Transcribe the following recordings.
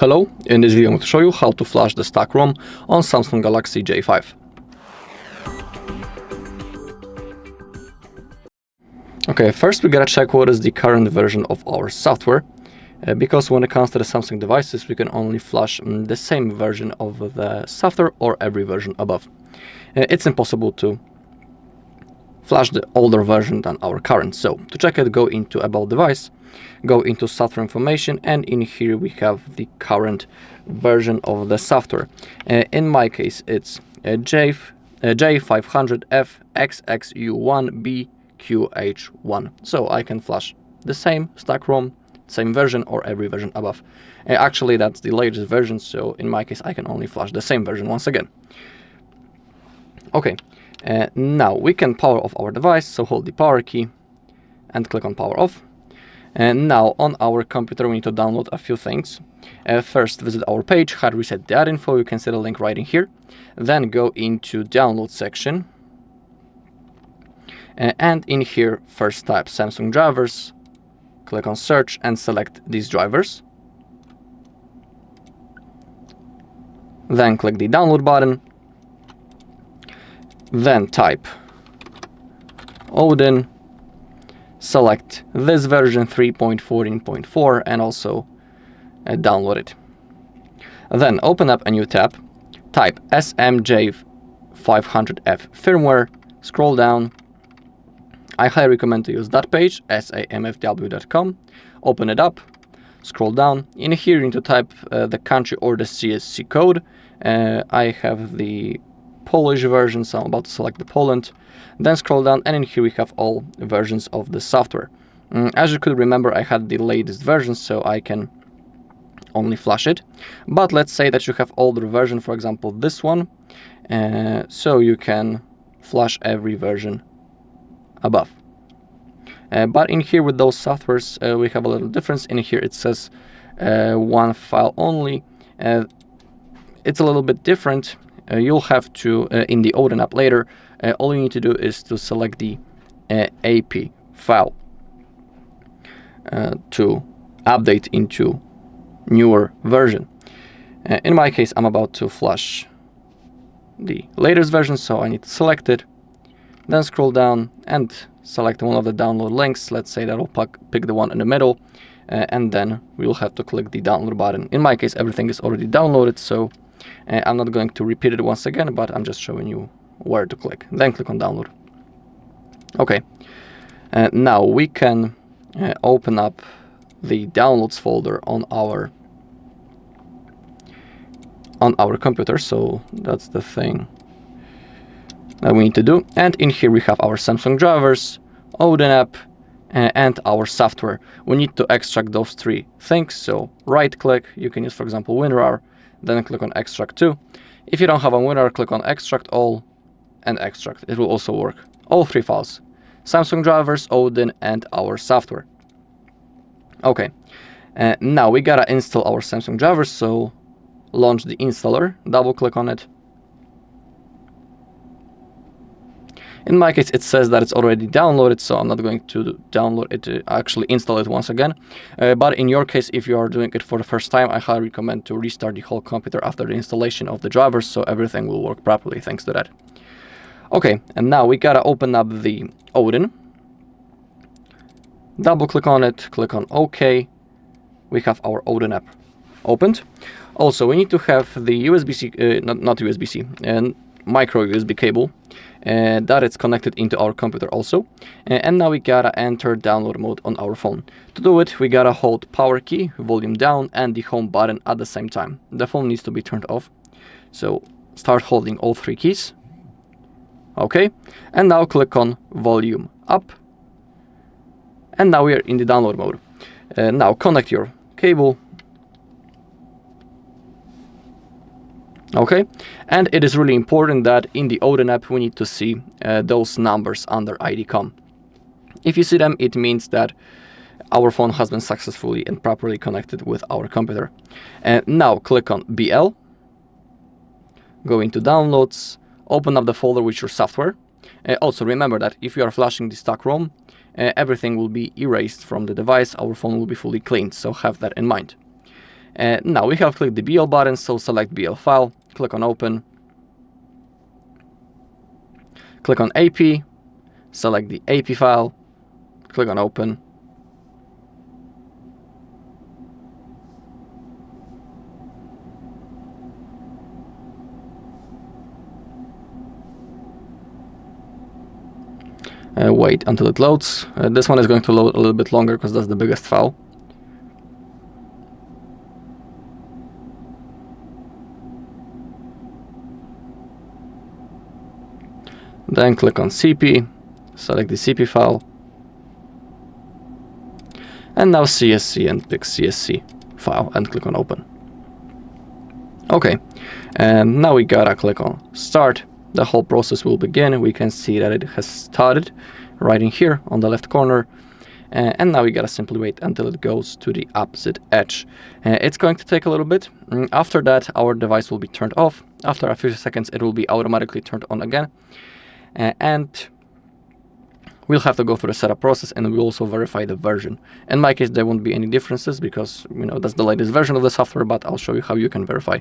Hello, in this video I'm going to show you how to flash the stock ROM on Samsung Galaxy J5. Okay, first we gotta check what is the current version of our software, because when it comes to the Samsung devices we can only flash the same version of the software or every version above. It's impossible to flash the older version than our current. So to check it, go into About Device, go into Software Information, and in here we have the current version of the software. In my case it's J500FXXU1BQH1. So I can flash the same stock ROM, same version, or every version above. Actually that's the latest version, so in my case I can only flash the same version once again. Okay. Now we can power off our device, so hold the power key and click on power off. And now on our computer we need to download a few things. First visit our page HardReset.info, you can see the link right in here. Then go into download section, and in here first type Samsung drivers, click on search and select these drivers. Then click the download button. Then type Odin, select this version 3.14.4 and also download it. Then open up a new tab, type SMJ500F firmware, scroll down. I highly recommend to use that page, samfw.com, open it up, scroll down. In here you need to type the country or the CSC code. I have the Polish version, so I'm about to select the Poland. Then scroll down, and in here we have all versions of the software. As you could remember, I had the latest version, so I can only flash it. But let's say that you have older version, for example this one, so you can flash every version above. But in here with those softwares we have a little difference. In here it says one file only. It's a little bit different. You'll have to, in the Odin app later, all you need to do is to select the AP file to update into newer version. In my case, I'm about to flash the latest version, so I need to select it. Then scroll down and select one of the download links. Let's say that I'll pick the one in the middle, and then we'll have to click the download button. In my case, everything is already downloaded, so I'm not going to repeat it once again, but I'm just showing you where to click. Then click on download. Okay, now we can open up the downloads folder on our computer. So that's the thing that we need to do. And in here we have our Samsung drivers, Odin app, and our software. We need to extract those three things. So right click, you can use for example WinRAR, then click on extract to. If you don't have a WinRAR, click on extract all and extract. It will also work. All three files, Samsung drivers, Odin, and our software. Okay, now we gotta install our Samsung drivers, so launch the installer, double click on it. In my case, it says that it's already downloaded, so I'm not going to download it to actually install it once again. But in your case, if you are doing it for the first time, I highly recommend to restart the whole computer after the installation of the drivers, so everything will work properly thanks to that. Okay, and now we gotta open up the Odin. Double click on it, click on OK. We have our Odin app opened. Also, we need to have the USB-C, not USB-C, and micro USB cable that it's connected into our computer also. And now we gotta enter download mode on our phone. To do it, we gotta hold power key, volume down, and the home button at the same time. The phone needs to be turned off. So start holding all three keys. Okay, and now click on volume up. And now we are in the download mode. Now connect your cable. Okay, and it is really important that in the Odin app we need to see those numbers under ID.com. If you see them, it means that our phone has been successfully and properly connected with our computer. And now click on BL, go into downloads, open up the folder with your software. Also remember that if you are flashing the stock ROM, everything will be erased from the device, our phone will be fully cleaned, so have that in mind. Now we have clicked the BL button, so select BL file, click on open, click on AP, select the AP file, click on open. Wait until it loads. This one is going to load a little bit longer because that's the biggest file. Then click on CP, select the CP file, and now CSC, and pick CSC file and click on open. Okay, and now we gotta click on start. The whole process will begin. We can see that it has started right in here on the left corner. And now we gotta simply wait until it goes to the opposite edge. It's going to take a little bit. After that, our device will be turned off. After a few seconds, it will be automatically turned on again. And we'll have to go through the setup process, and we'll also verify the version. In my case, there won't be any differences because, you know, that's the latest version of the software, but I'll show you how you can verify.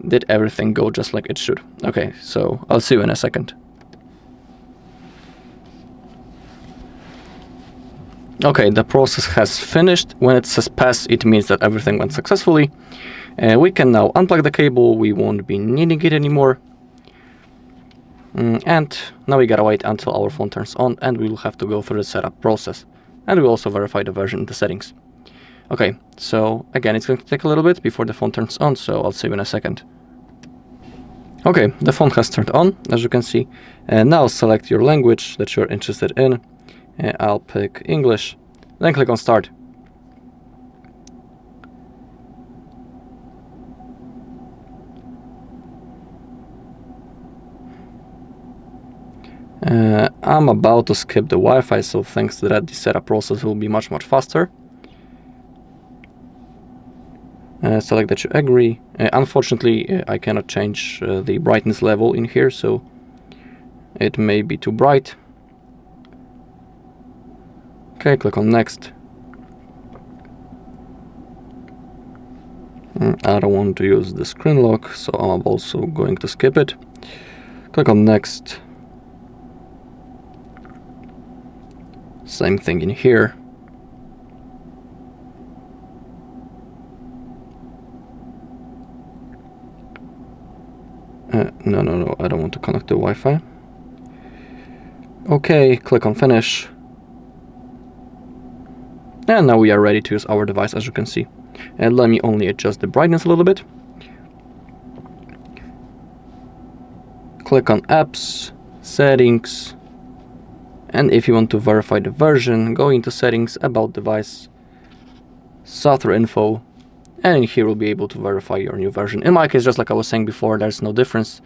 Did everything go just like it should? Okay, so I'll see you in a second. Okay, the process has finished. When it says pass, it means that everything went successfully. We can now unplug the cable. We won't be needing it anymore. And now we gotta wait until our phone turns on, and we'll have to go through the setup process. And we'll also verify the version in the settings. Okay, so again, it's going to take a little bit before the phone turns on, so I'll see you in a second. Okay, the phone has turned on, as you can see. And now select your language that you're interested in. I'll pick English, then click on start. I'm about to skip the Wi-Fi, so thanks to that, the setup process will be much faster. Select that you agree. Unfortunately, I cannot change the brightness level in here, so it may be too bright. Okay, click on next. I don't want to use the screen lock, so I'm also going to skip it. Click on next. Same thing in here. No, I don't want to connect to Wi-Fi. Okay, click on finish. And now we are ready to use our device, as you can see. And let me only adjust the brightness a little bit. Click on apps, settings. And if you want to verify the version, go into settings, about device, software info, and in here we'll be able to verify your new version. In my case, just like I was saying before, there's no difference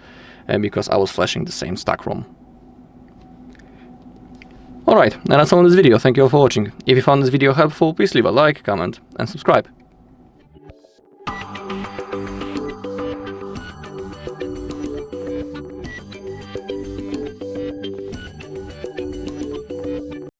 because I was flashing the same stock ROM. Alright, and that's all in this video. Thank you all for watching. If you found this video helpful, please leave a like, comment, and subscribe.